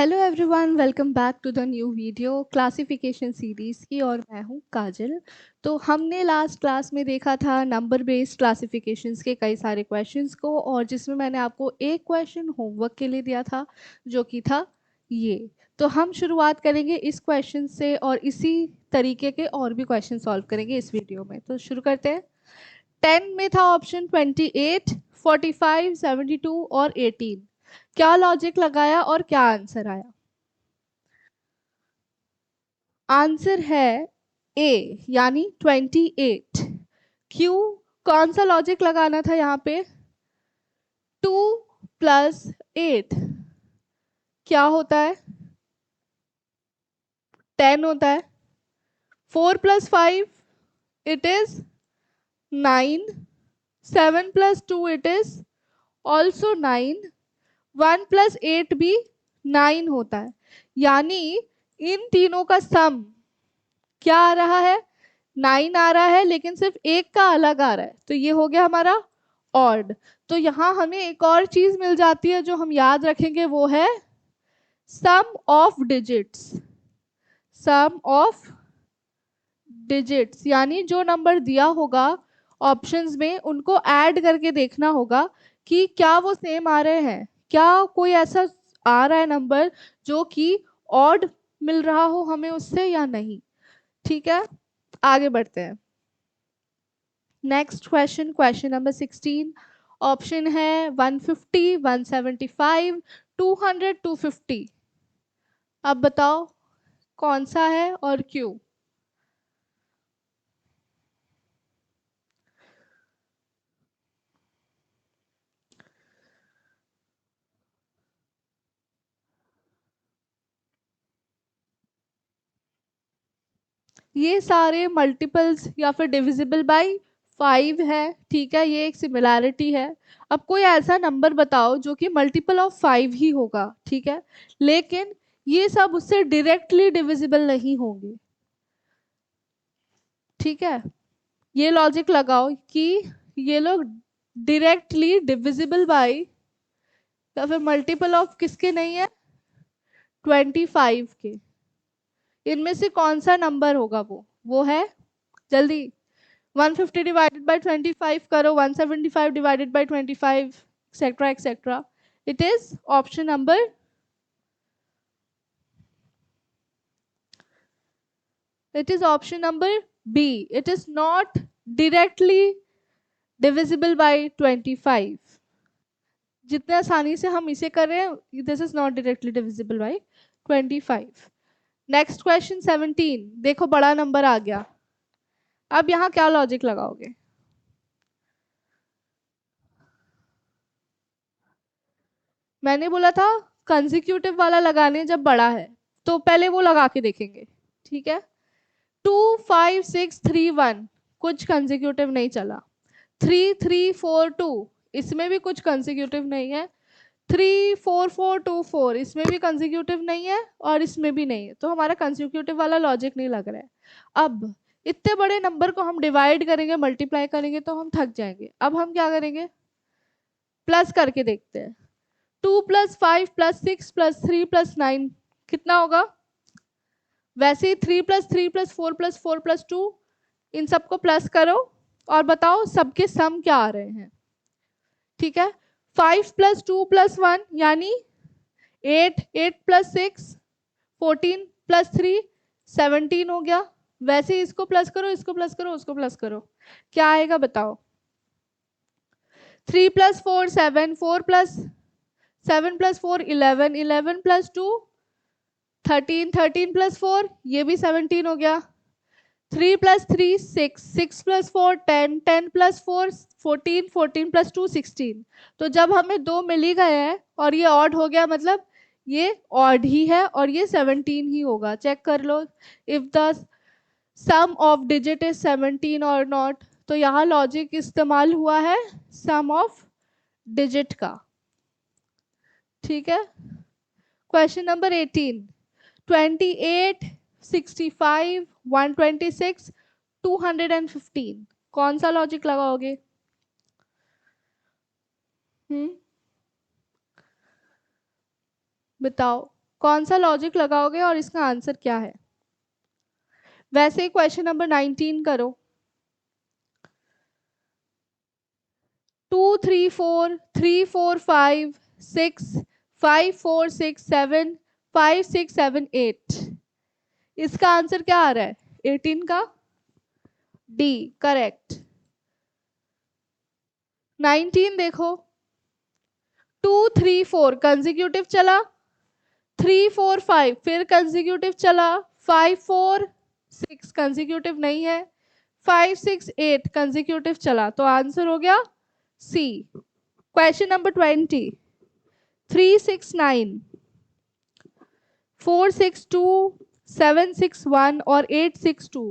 Hello everyone, welcome back to the new video classification series की। और मैं हूं काजल। तो हमने लास्ट क्लास में देखा था नंबर बेस्ड क्लासिफिकेशंस के कई सारे क्वेश्चंस को, और जिसमें मैंने आपको एक क्वेश्चन होमवर्क के लिए दिया था जो कि था ये। तो हम शुरुआत करेंगे इस क्वेश्चन से और इसी तरीके के और भी क्वेश्चन सॉल्व करेंगे इस वीडियो में। तो शुरू करते हैं। 10 में था ऑप्शन 28, 45, 72 और 18। क्या लॉजिक लगाया और क्या आंसर आया? आंसर है ए यानी 28। क्यों? कौन सा लॉजिक लगाना था यहाँ पे? 2 + 8 क्या होता है? 10 होता है। 4 + 5 it is 9। 7 + 2 it is also 9। 1 + 8 भी 9 होता है। यानी इन तीनों का सम क्या आ रहा है? 9 आ रहा है, लेकिन सिर्फ एक का अलग आ रहा है, तो ये हो गया हमारा ऑड। तो यहाँ हमें एक और चीज मिल जाती है जो हम याद रखेंगे, वो है sum of digits. Sum of digits यानी जो नंबर दिया होगा ऑप्शंस में उनको ऐड करके देखना होगा कि क्या वो सेम आ रहे हैं, क्या कोई ऐसा आ रहा है नंबर जो कि ऑड मिल रहा हो हमें उससे या नहीं। ठीक है, आगे बढ़ते हैं। Next question, question number 16। Option है 150, 175, 200, 250। अब बताओ कौन सा है और क्यों? ये सारे मल्टीपल्स या फिर डिविजिबल बाय 5 है। ठीक है, ये एक सिमिलैरिटी है। अब कोई ऐसा नंबर बताओ जो कि मल्टीपल ऑफ 5 ही होगा, ठीक है, लेकिन ये सब उससे डायरेक्टली डिविजिबल नहीं होंगे। ठीक है, ये लॉजिक लगाओ कि ये लोग डायरेक्टली डिविजिबल बाय या फिर मल्टीपल ऑफ किसके नहीं है? 25 के। इनमें से कौन सा नंबर होगा? वो है, जल्दी। 150 डिवाइडेड बाय 25 करो, 175 divided by 25, etcetera etcetera. It is option number, it is option number B. It is not directly divisible by 25। जितने आसानी से हम इसे कर रहे हैं, this is not directly divisible by 25। Next question 17। देखो बड़ा नंबर आ गया। अब यहाँ क्या लॉजिक लगाओगे? मैंने बोला था कंसेक्यूटिव वाला लगाने जब बड़ा है, तो पहले वो लगा के देखेंगे। ठीक है, 2 5 6 3 1 कुछ कंसेक्यूटिव नहीं चला। 3 3 4 2 इसमें भी कुछ कंसेक्यूटिव नहीं है। 3 4 4 2 4 इसमें भी कंसेक्यूटिव नहीं है और इसमें भी नहीं है, तो हमारा कंसेक्यूटिव वाला लॉजिक नहीं लग रहा है। अब इतने बड़े नंबर को हम डिवाइड करेंगे, मल्टीप्लाई करेंगे तो हम थक जाएंगे। अब हम क्या करेंगे? प्लस करके देखते हैं। 2 + 5 + 6 + 3 + 9 कितना होगा? वैसे ही 3 + 3 + 4 + 4 + 2, इन सबको प्लस करो और बताओ सबके सम क्या आ रहे हैं। ठीक है, 5 + 2 + 1 यानी 8, 8 + 6 14 + 3 17 हो गया। वैसे ही इसको प्लस करो, इसको प्लस करो, उसको प्लस करो, क्या आएगा बताओ? 3 + 4 7, 4 + 7 + 4 11, 11 + 2 13, 13 + 4 ये भी 17 हो गया। 3 + 3 6, 6 + 4 10, 10 + 4 14, 14 + 2 16। तो जब हमें दो मिल ही गए हैं और ये ऑड हो गया, मतलब ये ऑड ही है और ये 17 ही होगा। चेक कर लो if the sum of digit is 17 और नॉट। तो यहाँ लॉजिक इस्तेमाल हुआ है सम ऑफ डिजिट का। ठीक है, क्वेश्चन नंबर 18। 28, 65, 126, 215 कौन सा लॉजिक लगाओगे? हम्म, बताओ। कौन सा लॉजिक लगाओगे और इसका आंसर क्या है? वैसे ही क्वेश्चन नंबर 19 करो। 2 3 4 3 4 5 6 5 4 6 7 5 6 7 8, इसका आंसर क्या आ रहा है? 18 का डी करेक्ट। 19 देखो, 2 3 4 कंजिक्यूटिव चला, 3 4 5 फिर कंजिक्यूटिव चला, 5 4 6 कंजिक्यूटिव नहीं है, 5 6 8 कंजिक्यूटिव चला, तो आंसर हो गया सी। क्वेश्चन नंबर 20, 3 6 9 4 6 2 7 6 1 और 8 6 2,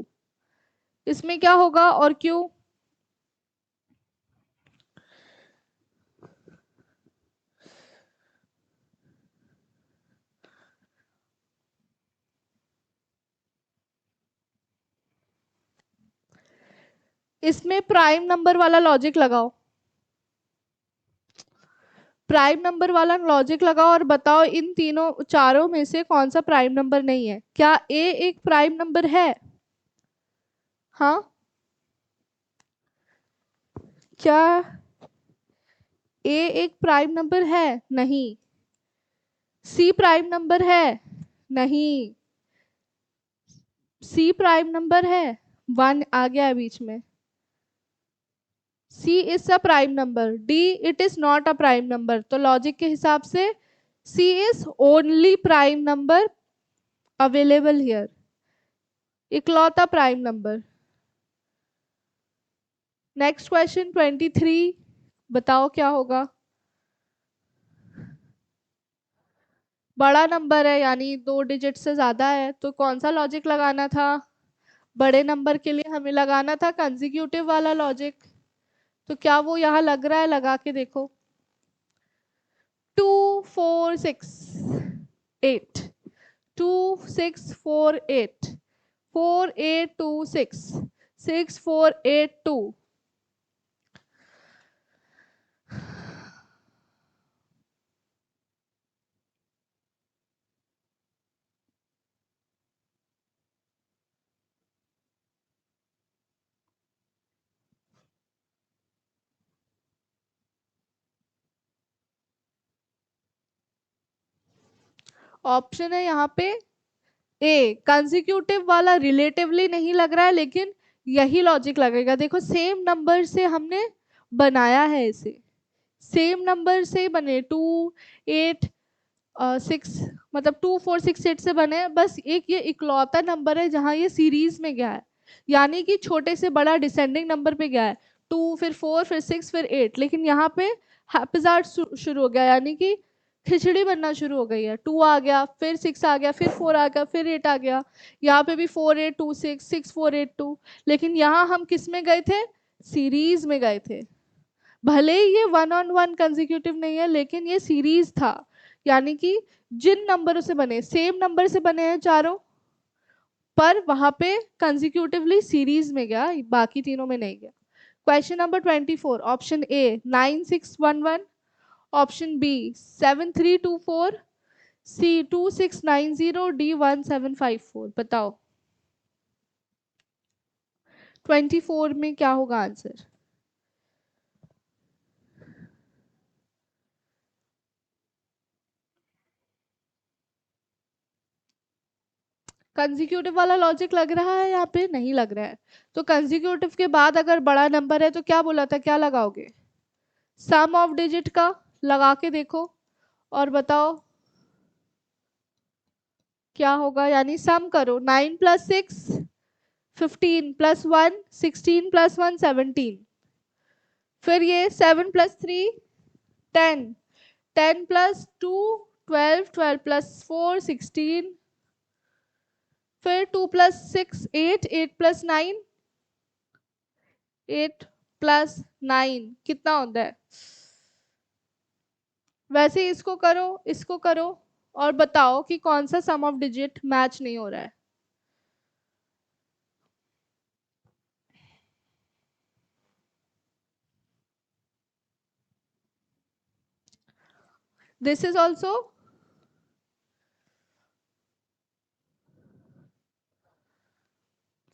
इसमें क्या होगा और क्यों? इसमें प्राइम नंबर वाला लॉजिक लगाओ, प्राइम नंबर वाला लॉजिक लगाओ और बताओ इन तीनों चारों में से कौन सा प्राइम नंबर नहीं है। क्या ए एक प्राइम नंबर है? हाँ, क्या ए एक प्राइम नंबर है? नहीं। सी प्राइम नंबर है? नहीं। सी प्राइम नंबर है? 1 आ गया है बीच में। C is a prime number, D it is not a prime number, तो लॉजिक के हिसाब से C is only prime number available here, इकलौता प्राइम नंबर। नेक्स्ट क्वेश्चन 23, बताओ क्या होगा? बड़ा नंबर है यानी 2 डिजिट से ज्यादा है, तो कौन सा लॉजिक लगाना था? बड़े नंबर के लिए हमें लगाना था कंजिक्यूटिव वाला लॉजिक, तो क्या वो यहाँ लग रहा है? लगा के देखो। 2 4 6 8, 2 6 4 8, 4 8 2 6, 6 4 8 2। ऑप्शन है यहाँ पे ए, कंजिक्यूटिव वाला रिलेटिवली नहीं लग रहा है, लेकिन यही लॉजिक लगेगा। देखो सेम नंबर से हमने बनाया है इसे, सेम नंबर से बने, 2 8 6, मतलब 2 4 6 8 से बने, बस एक ये इकलौता नंबर है जहां ये सीरीज में गया है, यानी कि छोटे से बड़ा डिसेंडिंग नंबर पे गया है, 2 फिर 4 फिर 6 फिर 8, लेकिन यहाँ पे हैप्पीजार्ड शुरू हो गया, यानी कि खिचड़ी बनना शुरू हो गई है। 2 आ गया, फिर 6 आ गया, फिर 4 आ गया, फिर 8 आ गया, यहाँ पे भी 4 8 2 6, 6 4 8 2, लेकिन यहाँ हम किस में गए थे? सीरीज में गए थे। भले ही ये 1 on 1 कंजिक्यूटिव नहीं है, लेकिन ये सीरीज था, यानी कि जिन नंबरों से बने, सेम नंबर से बने हैं चारों, पर वहां पे कंजिक्यूटिवली सीरीज में गया, बाकी तीनों में नहीं गया। Question number 24, option A 9 6 1 1, option B 7 3 2 4, C 2 6 9 0, D 1 7 5 4, बताओ 24 में क्या होगा आंसर? कंजिक्यूटिव वाला लॉजिक लग रहा है यहाँ पे? नहीं लग रहा है। तो कंजिक्यूटिव के बाद अगर बड़ा नंबर है तो क्या बोला था, क्या लगाओगे? सम ऑफ डिजिट का लगा के देखो और बताओ क्या होगा, यानी सम करो, 9 + 6 15 + 1 16 + 1 17, फिर ये 7 + 3 10, 10 + 2 12, 12 + 4 16, फिर 2 + 6 8, 8 + 9, 8 + 9 कितना होता है? वैसे इसको करो, इसको करो, और बताओ कि कौन सा सम ऑफ डिजिट मैच नहीं हो रहा है। This is also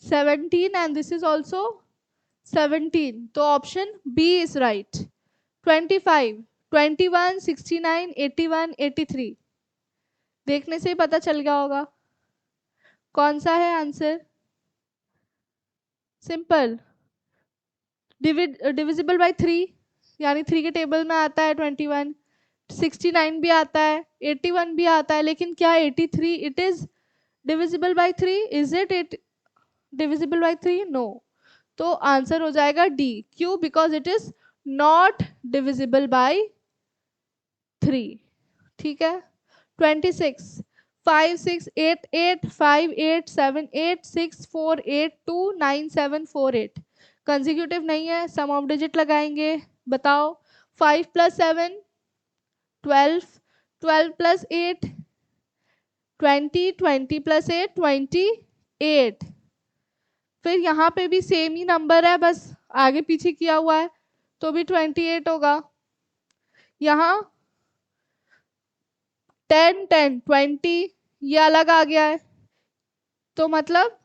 17 and this is also 17. तो ऑप्शन बी इज राइट. 25, 21, 69, 81, 83. देखने से ही पता चल गया होगा कौन सा है आंसर. सिंपल. डिविजिबल बाय 3 यानी 3 के टेबल में आता है 21. 69 भी आता है, 81 भी आता है, लेकिन क्या 83 it is divisible by 3? Is it divisible by 3? No. तो आंसर हो जाएगा डी. क्यों? Because it is not divisible by 3. ठीक है. 26, 5, 6, 8, 8, 5, 8, 7, 8, 6, 4, 8, 2, 9, 7, 4, 8. कंसेक्यूटिव नहीं है, सम ऑफ डिजिट लगाएंगे. बताओ. 5 प्लस 7 12, 12 प्लस 8 20, 20 प्लस 8 28. फिर यहाँ पे भी सेम ही नंबर है, बस आगे पीछे किया हुआ है, तो भी 28 होगा. यहाँ 10, 10, 20 ये अलग आ गया है, तो मतलब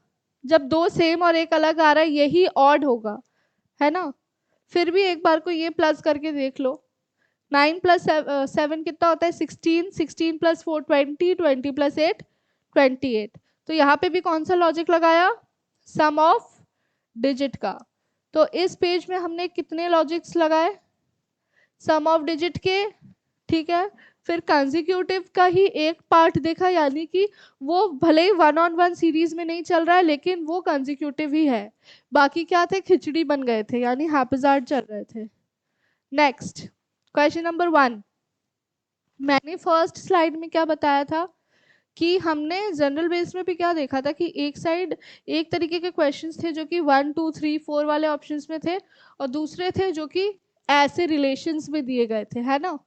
जब दो सेम और एक अलग आ रहा है यही ऑड होगा, है ना. फिर भी एक बार को ये प्लस करके देख लो. 9 प्लस 7 कितना होता है? 16, 16 प्लस 4 20, 20 प्लस 8 28. तो यहाँ पे भी कौन सा लॉजिक लगाया? सम ऑफ डिजिट का. तो इस पेज में हमने कितने लॉजिक्स लगाए? सम ऑफ डिजिट के. ठीक है. फिर कंसेक्यूटिव का ही एक पार्ट देखा, यानी कि वो भले ही 1-on-1 सीरीज में नहीं चल रहा है लेकिन वो कंसेक्यूटिव ही है. बाकी क्या थे? खिचड़ी बन गए थे, यानी हैप्पीजार्ड चल रहे थे. Next question number 1. मैंने फर्स्ट स्लाइड में क्या बताया था कि हमने जनरल बेस में भी क्या देखा था कि एक साइड एक तरीके के क्वेश्चंस थे जो कि 1, 2, 3, 4 वाले ऑप्शंस में थे, और दूसरे थे जो कि ऐसे रिलेशंस में दिए गए थे, है ना.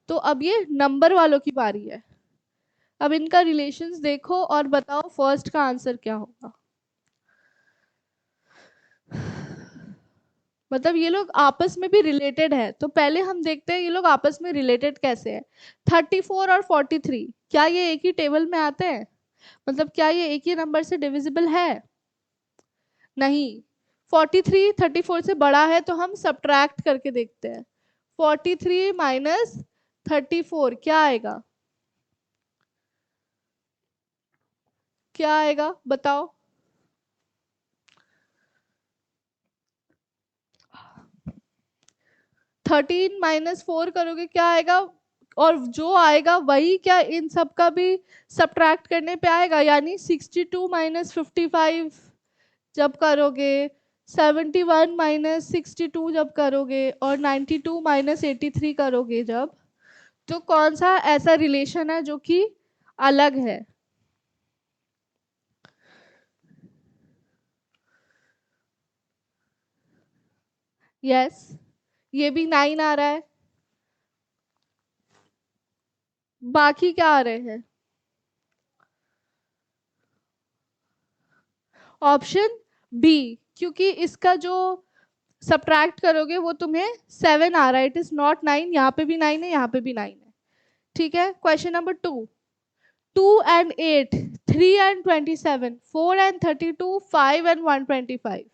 तो अब ये नंबर वालों की बारी है. अब इनका रिलेशंस देखो और बताओ फर्स्ट का आंसर क्या होगा. मतलब ये लोग आपस में भी रिलेटेड है, तो पहले हम देखते हैं ये लोग आपस में रिलेटेड कैसे है. 34 और 43 क्या ये एक ही टेबल में आते हैं? मतलब क्या ये एक ही नंबर से डिविजिबल है? नहीं. 43 34 से बड़ा है, तो हम सब्ट्रैक्ट करके देखते हैं. 43 माइनस 34 क्या आएगा? क्या आएगा बताओ. 13 माइनस 4 करोगे क्या आएगा? और जो आएगा वही क्या इन सब का भी सब्ट्रैक्ट करने पे आएगा, यानी 62 माइनस 55 जब करोगे, 71 माइनस 62 जब करोगे, और 92 माइनस 83 करोगे जब, तो कौन सा ऐसा रिलेशन है जो कि अलग है? यस. ये भी 9 आ रहा है. बाकी क्या आ रहे हैं? ऑप्शन बी, क्योंकि इसका जो सब्ट्रैक्ट करोगे वो तुम्हें 7 आ रहा है. It is not 9. यहाँ पे भी 9 है, यहाँ पे भी 9 है. ठीक है. Question number 2. 2 and 8, 3 and 27, 4 and 32, 5 and 125.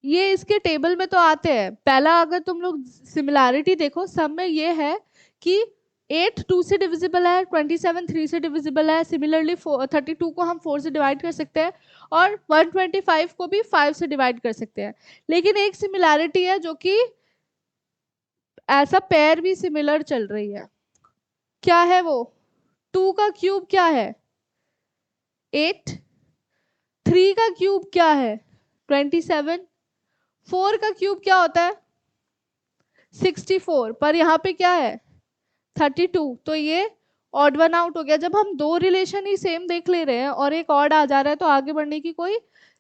ये इसके टेबल में तो आते हैं. पहला अगर तुम लोग सिमिलैरिटी देखो, सब में ये है कि 8 2 से डिविजिबल है, 27 3 से डिविजिबल है, सिमिलरली 32 को हम 4 से डिवाइड कर सकते हैं, और 125 को भी 5 से डिवाइड कर सकते हैं. लेकिन एक सिमिलैरिटी है जो कि ऐसा पेयर भी सिमिलर चल रही है. क्या है वो? 2 का क्यूब क्या है? 8. 3 का क्यूब क्या है? 27. 4 का क्यूब क्या होता है? 64. पर यहाँ पे क्या है? 32. तो ये ऑड वन आउट हो गया. जब हम दो रिलेशन ही सेम देख ले रहे हैं और एक ऑड आ जा रहा है, तो आगे बढ़ने की कोई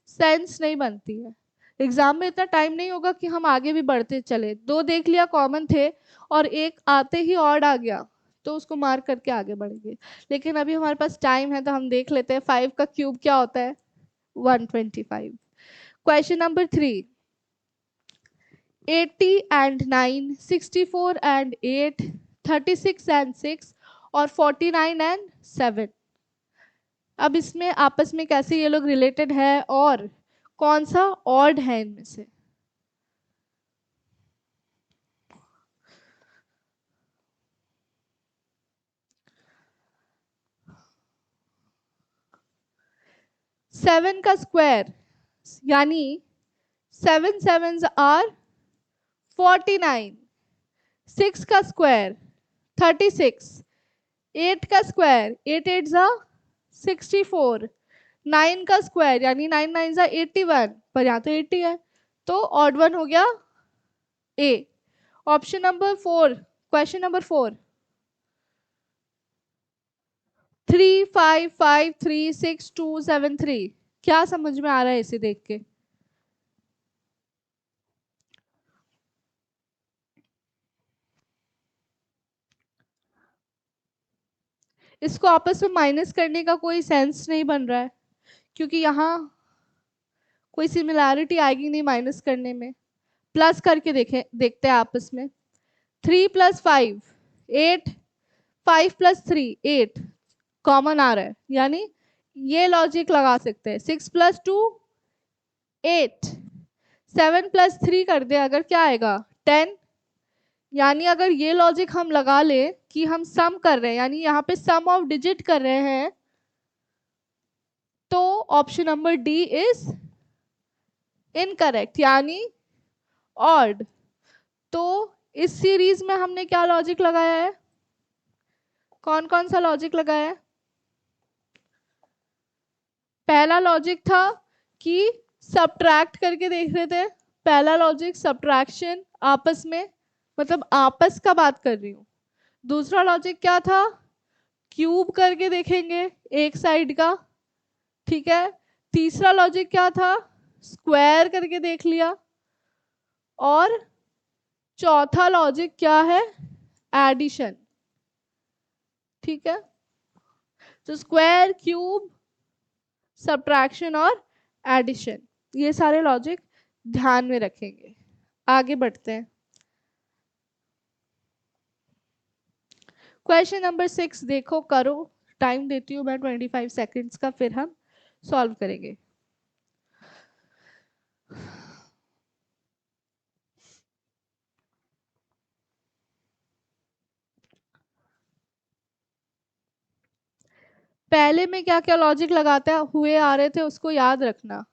सेंस नहीं बनती है. एग्जाम में इतना टाइम नहीं होगा कि हम आगे भी बढ़ते चले. दो देख लिया कॉमन थे, और एक आते ही ऑड आ गया, तो उसको मार्क करके आगे बढ़ेंगे. लेकिन अभी हमारे पास टाइम है, तो हम देख लेते हैं 5 का क्यूब क्या होता है. 125. Question number 3. 80 and 9, 64 and 8, 36 and 6, और 49 एंड 7। अब इसमें आपस में कैसे ये लोग रिलेटेड है और कौन सा ऑड है इनमें से। सेवन का स्क्वायर यानी 7 7s आर 49, 6 का स्क्वायर 36, 8 का स्क्वायर 8 8 जा 64, 9 का स्क्वायर यानी 9 9 जा 81, पर यहाँ तो 80 है, तो ऑड वन हो गया A. Option number 4, question number 4, 3 5 5 3 6 2 7 3। क्या समझ में आ रहा है इसे देख के। इसको आपस में माइनस करने का कोई सेंस नहीं बन रहा है, क्योंकि यहाँ कोई सिमिलैरिटी आएगी नहीं माइनस करने में। प्लस करके देखते हैं आपस में। 3 + 5 8, 5 + 3 8, कॉमन आ रहा है, यानी ये लॉजिक लगा सकते हैं। 6 + 2 8, 7 + 3 कर दे अगर, क्या आएगा 10। यानी अगर ये लॉजिक हम लगा ले कि हम सम कर रहे हैं, यानी यहाँ पे सम ऑफ डिजिट कर रहे हैं, तो option number D is incorrect, यानी ऑड। तो इस सीरीज में हमने क्या लॉजिक लगाया है, कौन कौन सा लॉजिक लगाया है। पहला लॉजिक था कि सब्ट्रैक्ट करके देख रहे थे, पहला लॉजिक सब्ट्रैक्शन आपस में, मतलब आपस का बात कर रही हूँ। दूसरा लॉजिक क्या था, क्यूब करके देखेंगे एक साइड का, ठीक है। तीसरा लॉजिक क्या था, स्क्वायर करके देख लिया। और चौथा लॉजिक क्या है, एडिशन, ठीक है। तो स्क्वायर, क्यूब, सब्ट्रैक्शन और एडिशन, ये सारे लॉजिक ध्यान में रखेंगे। आगे बढ़ते हैं। क्वेश्चन नंबर 6 देखो, करो। टाइम देती हूँ मैं 25 सेकेंड्स का, फिर हम सॉल्व करेंगे। पहले में क्या क्या लॉजिक लगाते हुए आ रहे थे उसको याद रखना।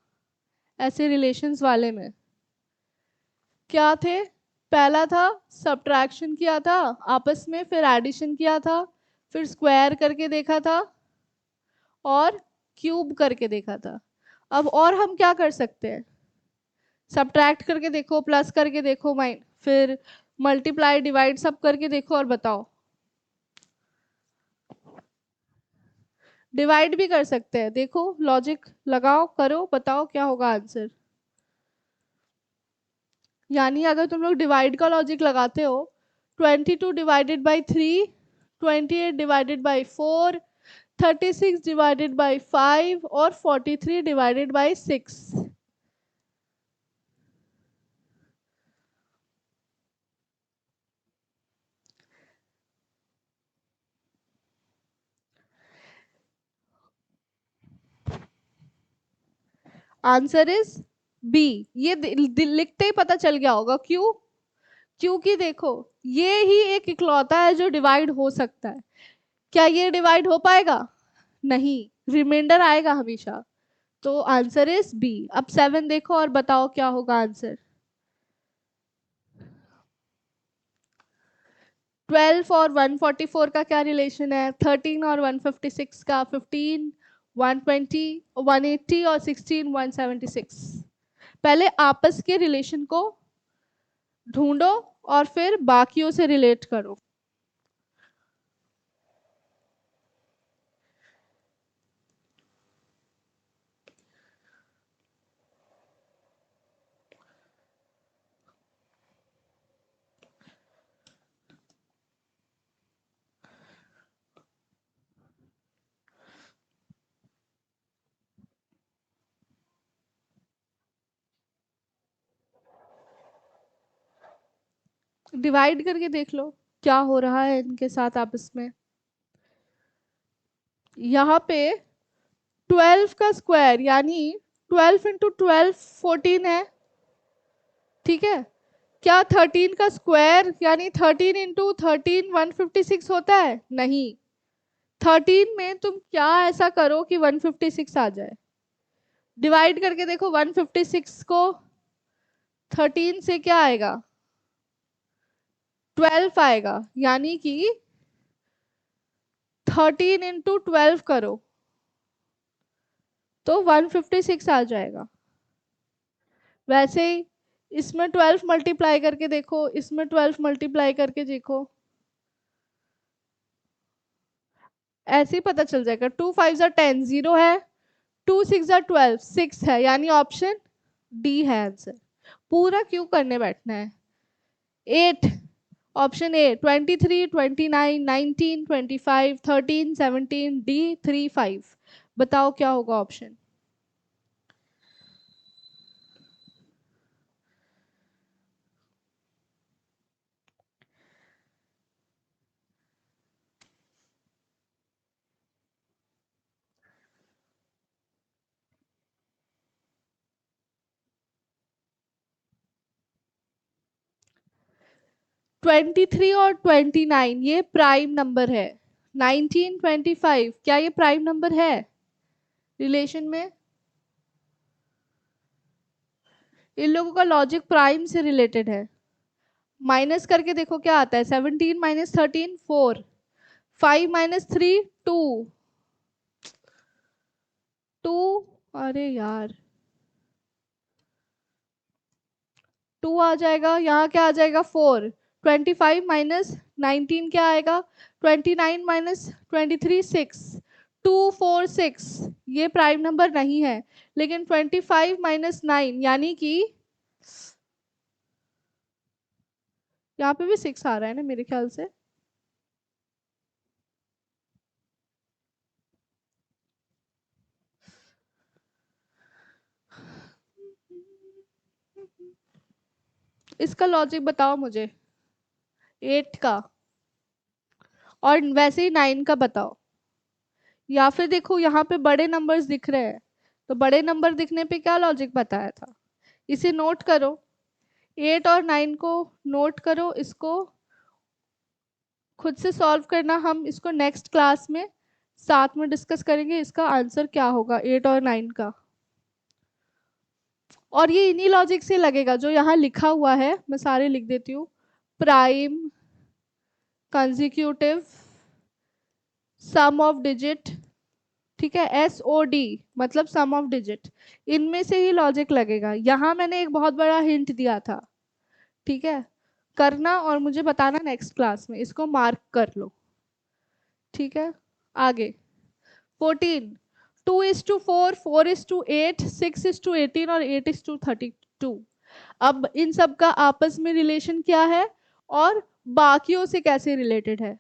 ऐसे रिलेशंस वाले में क्या थे, पहला था सब्ट्रैक्शन किया था आपस में, फिर एडिशन किया था, फिर स्क्वायर करके देखा था, और क्यूब करके देखा था। अब और हम क्या कर सकते हैं, सब्ट्रैक्ट करके देखो, प्लस करके देखो, माइंड, फिर मल्टीप्लाई डिवाइड सब करके देखो और बताओ। डिवाइड भी कर सकते हैं, देखो लॉजिक लगाओ, करो, बताओ क्या होगा आंसर। यानी अगर तुम लोग डिवाइड का लॉजिक लगाते हो, 22 ÷ 3, 28 ÷ 4, 36 ÷ 5 और 43 ÷ 6। Answer is B. ये लिखते ही पता चल गया होगा, क्यों, क्योंकि देखो ये ही एक इकलौता है जो डिवाइड हो सकता है। क्या ये डिवाइड हो पाएगा, नहीं, रिमाइंडर आएगा हमेशा। तो आंसर इज बी। अब 7 देखो और बताओ क्या होगा आंसर। 12 और 144 का क्या रिलेशन है, 13 और 156 का, 15 120 180 और 16 176। पहले आपस के रिलेशन को ढूंढो और फिर बाकियों से रिलेट करो। डिवाइड करके देख लो क्या हो रहा है इनके साथ आपस में। यहाँ पे 12 का स्क्वायर यानी 12 इंटू 12 14 है, ठीक है। क्या 13 का स्क्वायर यानी 13 इंटू 13 156 होता है? नहीं। 13 में तुम क्या ऐसा करो कि 156 आ जाए? डिवाइड करके देखो 156 को 13 से, क्या आएगा? 12 आएगा, यानी कि 13 इंटू 12 करो तो 156 आ जाएगा। वैसे ही इसमें 12 मल्टीप्लाई करके देखो, इसमें 12 मल्टीप्लाई करके देखो, ऐसे ही पता चल जाएगा। 2 5 जा 10 0 है, 2 6 जा 12 6 है, यानी ऑप्शन डी है आंसर। पूरा क्यों करने बैठना है? 8, ऑप्शन ए 23 29 19 25 13 17 डी 3 5। बताओ क्या होगा ऑप्शन? 23 और 29 ये प्राइम नंबर है। 19 25 क्या ये प्राइम नंबर है रिलेशन में? इन लोगों का लॉजिक प्राइम से रिलेटेड है। माइनस करके देखो क्या आता है। 17 माइनस 13 4, 5 माइनस 3 2 2, अरे यार 2 आ जाएगा, यहाँ क्या आ जाएगा 4। 25 माइनस 19 क्या आएगा? 29 माइनस 23 6, 2 4 6। ये प्राइम नंबर नहीं है। लेकिन 25 माइनस 9 यानी कि यहाँ पे भी 6 आ रहा है ना मेरे ख्याल से। इसका लॉजिक बताओ मुझे 8 का, और वैसे ही 9 का बताओ। या फिर देखो यहाँ पे बड़े नंबर्स दिख रहे हैं, तो बड़े नंबर दिखने पे क्या लॉजिक बताया था? इसे नोट करो, 8 और 9 को नोट करो, इसको खुद से सॉल्व करना। हम इसको नेक्स्ट क्लास में साथ में डिस्कस करेंगे, इसका आंसर क्या होगा 8 और 9 का। और ये इन्हीं लॉजिक से लगेगा जो यहाँ लिखा हुआ है, मैं सारे लिख देती हूँ। Prime, consecutive, sum of digit, ठीक है, SOD मतलब सम ऑफ डिजिट, इनमें से ही लॉजिक लगेगा। यहाँ मैंने एक बहुत बड़ा हिंट दिया था, ठीक है। करना और मुझे बताना नेक्स्ट क्लास में, इसको मार्क कर लो, ठीक है। आगे 14, 2:4, 4:8, 6:18 और 8:32। अब इन सब का आपस में रिलेशन क्या है और बाकियों से कैसे रिलेटेड है?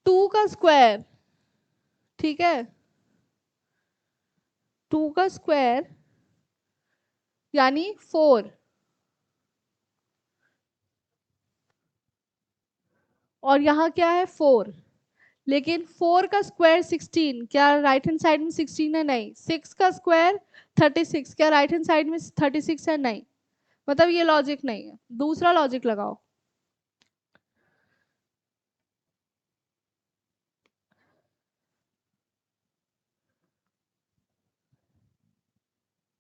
2 का स्क्वायर, ठीक है, 2 का स्क्वायर यानी 4, और यहाँ क्या है 4। लेकिन 4 का स्क्वायर 16, क्या राइट हैंड साइड में 16 है? नहीं। 6 का स्क्वायर 36, क्या राइट हैंड साइड में 36 है? नहीं। मतलब ये लॉजिक नहीं है, दूसरा लॉजिक लगाओ।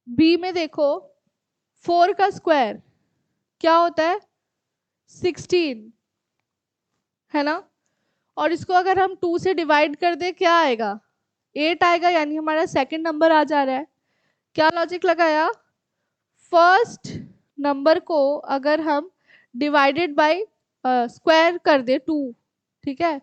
बी में देखो 4 का स्क्वायर क्या होता है? 16, है ना। और इसको अगर हम 2 से डिवाइड कर दे क्या आएगा? 8 आएगा, यानी हमारा सेकंड नंबर आ जा रहा है। क्या लॉजिक लगाया? फर्स्ट नंबर को अगर हम डिवाइडेड बाय स्क्वायर कर दे 2, ठीक है,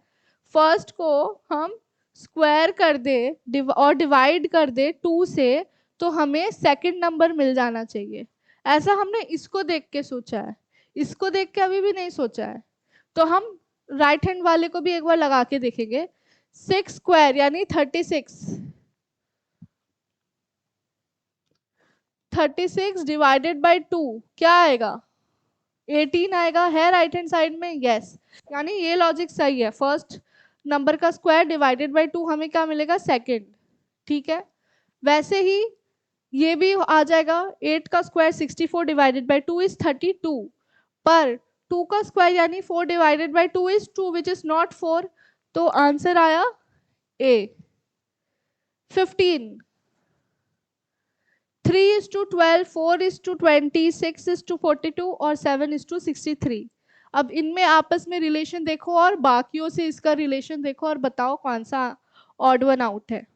फर्स्ट को हम स्क्वायर कर दे और डिवाइड कर दे 2 से, तो हमें सेकंड नंबर मिल जाना चाहिए। ऐसा हमने इसको देख के सोचा है, इसको देख के अभी भी नहीं सोचा है। तो हम राइट हैंड वाले को भी एक बार लगा के देखेंगे। 6 स्क्वायर यानी 36। 36 डिवाइडेड बाई 2 क्या आएगा? 18 आएगा। है राइट हैंड साइड में? यस। यानी ये लॉजिक सही है। फर्स्ट नंबर का स्क्वायर डिवाइडेड बाई 2 हमें क्या मिलेगा? सेकेंड। ठीक है, वैसे ही ये भी आ जाएगा। 8 का स्क्वायर 64 डिवाइडेड बाई 2 इज 32, पर 2 का स्क्वायर यानी 4 divided by 2 is 2 which is not 4। तो आंसर आया ए। 15। 3:12, 4:20, 6:42 और 7:63। अब इनमें आपस में रिलेशन देखो और बाकियों से इसका रिलेशन देखो और बताओ कौन सा ऑड वन आउट है।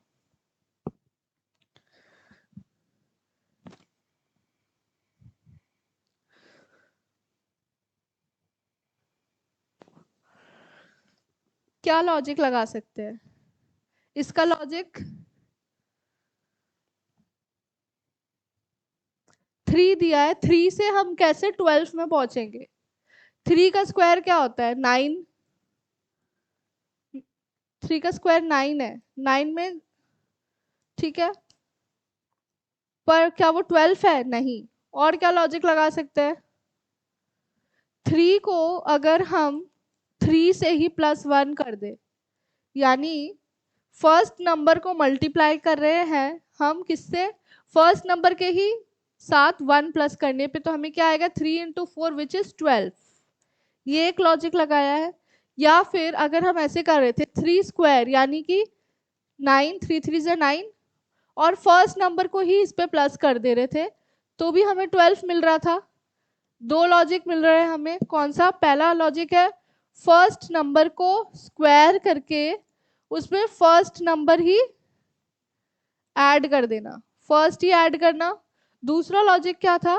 क्या लॉजिक लगा सकते हैं इसका? लॉजिक 3 दिया है। 3 से हम कैसे 12 में पहुंचेंगे? 3 का स्क्वायर क्या होता है? 9। 3 का स्क्वायर 9 है। 9 में, ठीक है, पर क्या वो 12 है? नहीं। और क्या लॉजिक लगा सकते हैं? 3 को अगर हम 3 से ही +1 कर दे, यानी फर्स्ट नंबर को मल्टीप्लाई कर रहे हैं हम किससे? फर्स्ट नंबर के ही साथ 1 प्लस करने पे तो हमें क्या आएगा? 3 × 4 विच इज 12। ये एक लॉजिक लगाया है। या फिर अगर हम ऐसे कर रहे थे 3 स्क्वायर यानी कि 9, 3 3 = 9, और फर्स्ट नंबर को ही इस पे प्लस कर दे रहे थे तो भी हमें 12 मिल रहा था। दो लॉजिक मिल रहे हैं हमें। कौन सा? पहला लॉजिक है फर्स्ट नंबर को स्क्वायर करके उसमें फर्स्ट नंबर ही ऐड कर देना, फर्स्ट ही ऐड करना। दूसरा लॉजिक क्या था?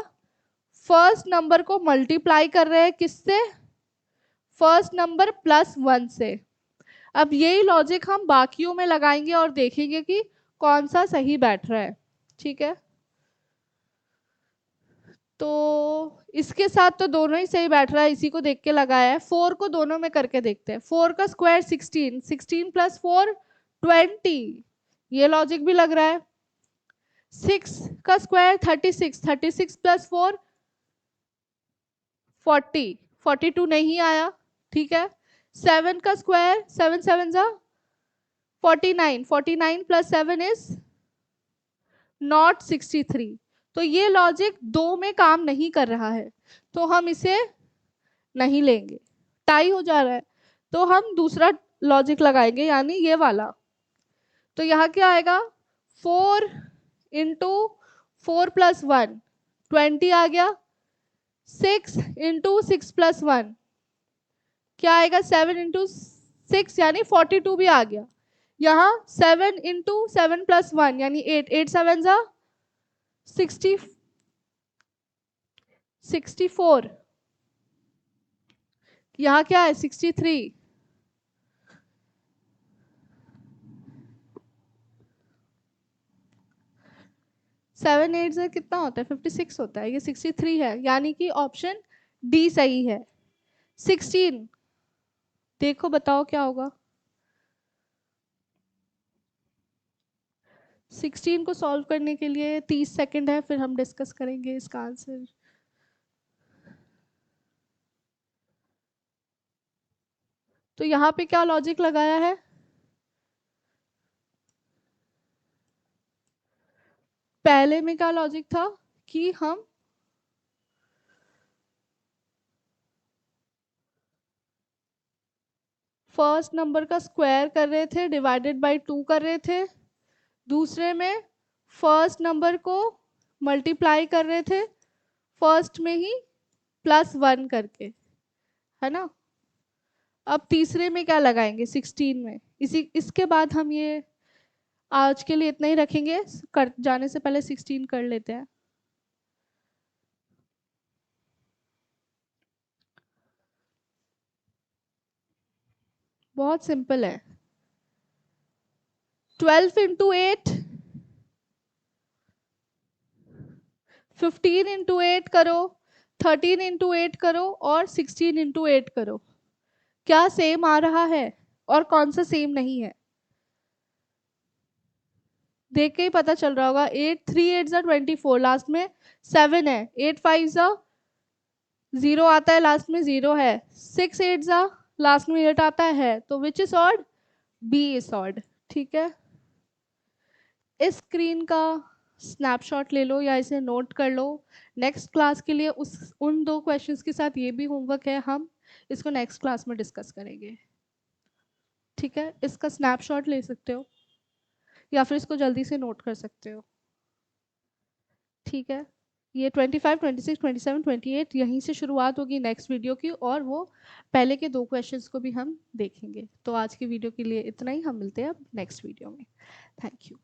फर्स्ट नंबर को मल्टीप्लाई कर रहे हैं किससे? फर्स्ट नंबर +1 से। अब यही लॉजिक हम बाकियों में लगाएंगे और देखेंगे कि कौन सा सही बैठ रहा है। ठीक है, तो इसके साथ तो दोनों ही सही बैठ रहा है, इसी को देख के लगाया है। 4 को दोनों में करके देखते हैं। 4 का स्क्वायर 16, 16 + 4 20, ये लॉजिक भी लग रहा है। 6 का स्क्वायर 36, 36 + 4 40, 42 नहीं आया। ठीक है, 7 का स्क्वायर 7 7 = 49, 49 + 7 इज नॉट 63। तो ये लॉजिक 2 में काम नहीं कर रहा है, तो हम इसे नहीं लेंगे। टाई हो जा रहा है तो हम दूसरा लॉजिक लगाएंगे, यानी ये वाला। तो यहाँ क्या आएगा? 4 × 4 + 1 20 आ गया। 6 × 6 + 1 क्या आएगा? 7 × 6 यानी 42 भी आ गया। यहाँ 7 × 7 + 1 यानी 8, 8 7 = 64। यहाँ क्या है? 63। 7 8 से कितना होता है? 56 होता है। ये 63 है, यानी कि ऑप्शन डी सही है। 16 देखो, बताओ क्या होगा? 16 को सॉल्व करने के लिए 30 सेकंड है, फिर हम डिस्कस करेंगे इसका आंसर। तो यहाँ पे क्या लॉजिक लगाया है? पहले में क्या लॉजिक था कि हम फर्स्ट नंबर का स्क्वायर कर रहे थे, डिवाइडेड बाय 2 कर रहे थे। दूसरे में फर्स्ट नंबर को मल्टीप्लाई कर रहे थे फर्स्ट में ही +1 करके, है ना। अब तीसरे में क्या लगाएंगे? 16 में। इसके बाद हम ये आज के लिए इतना ही रखेंगे। कर जाने से पहले 16 कर लेते हैं। बहुत सिंपल है। 12 × 8, 15 × 8 करो, 13 × 8 करो और 16 × 8 करो। क्या सेम आ रहा है और कौन सा सेम नहीं है? देख के ही पता चल रहा होगा। 8 3 8 जा 24, लास्ट में 7 है। 8 5 जा 0 आता है, लास्ट में 0 है। 6 8 जा लास्ट में 8 आता है, तो which is odd? B is odd. ठीक है, इस स्क्रीन का स्नैपशॉट ले लो या इसे नोट कर लो। नेक्स्ट क्लास के लिए उन 2 क्वेश्चंस के साथ ये भी होमवर्क है, हम इसको नेक्स्ट क्लास में डिस्कस करेंगे। ठीक है, इसका स्नैपशॉट ले सकते हो या फिर इसको जल्दी से नोट कर सकते हो। ठीक है, ये 25 26 27 28 यहीं से शुरुआत होगी नेक्स्ट वीडियो की, और वो पहले के 2 क्वेश्चंस को भी हम देखेंगे। तो आज की वीडियो के लिए इतना ही, हम मिलते हैं अब नेक्स्ट वीडियो में। Thank you.